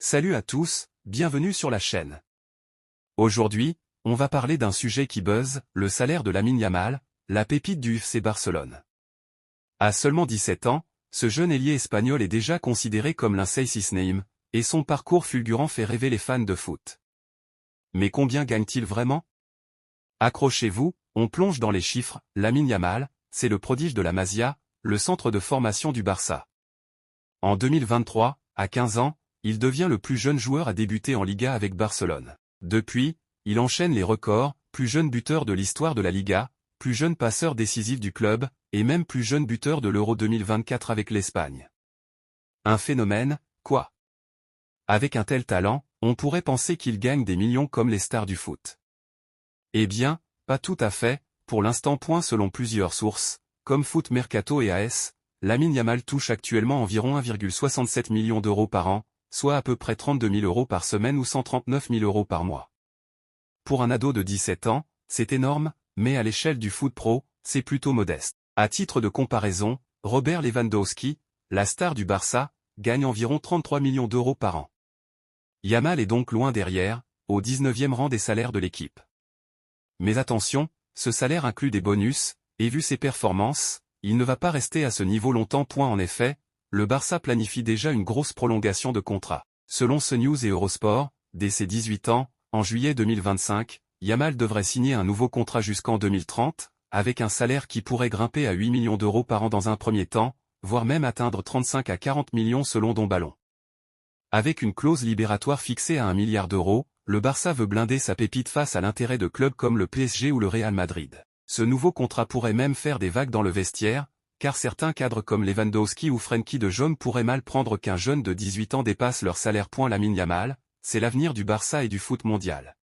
Salut à tous, bienvenue sur la chaîne. Aujourd'hui, on va parler d'un sujet qui buzz, le salaire de Lamine Yamal, la pépite du FC Barcelone. À seulement 17 ans, ce jeune ailier espagnol est déjà considéré comme l'un Seisis Name, et son parcours fulgurant fait rêver les fans de foot. Mais combien gagne-t-il vraiment? Accrochez-vous, on plonge dans les chiffres. Lamine Yamal, c'est le prodige de la Masia, le centre de formation du Barça. En 2023, à 15 ans, il devient le plus jeune joueur à débuter en Liga avec Barcelone. Depuis, il enchaîne les records, plus jeune buteur de l'histoire de la Liga, plus jeune passeur décisif du club, et même plus jeune buteur de l'Euro 2024 avec l'Espagne. Un phénomène, quoi? Avec un tel talent, on pourrait penser qu'il gagne des millions comme les stars du foot. Eh bien, pas tout à fait, pour l'instant point selon plusieurs sources, comme Foot Mercato et AS, Lamine Yamal touche actuellement environ 1,67 million d'euros par an, soit à peu près 32 000 euros par semaine ou 139 000 euros par mois. Pour un ado de 17 ans, c'est énorme, mais à l'échelle du foot pro, c'est plutôt modeste. À titre de comparaison, Robert Lewandowski, la star du Barça, gagne environ 33 millions d'euros par an. Yamal est donc loin derrière, au 19e rang des salaires de l'équipe. Mais attention, ce salaire inclut des bonus, et vu ses performances, il ne va pas rester à ce niveau longtemps. En effet, le Barça planifie déjà une grosse prolongation de contrat. Selon CNews et Eurosport, dès ses 18 ans, en juillet 2025, Yamal devrait signer un nouveau contrat jusqu'en 2030, avec un salaire qui pourrait grimper à 8 millions d'euros par an dans un premier temps, voire même atteindre 35 à 40 millions selon Don Ballon. Avec une clause libératoire fixée à 1 milliard d'euros, le Barça veut blinder sa pépite face à l'intérêt de clubs comme le PSG ou le Real Madrid. Ce nouveau contrat pourrait même faire des vagues dans le vestiaire, car certains cadres comme Lewandowski ou Frenkie de Jong pourraient mal prendre qu'un jeune de 18 ans dépasse leur salaire. Lamine Yamal, c'est l'avenir du Barça et du foot mondial.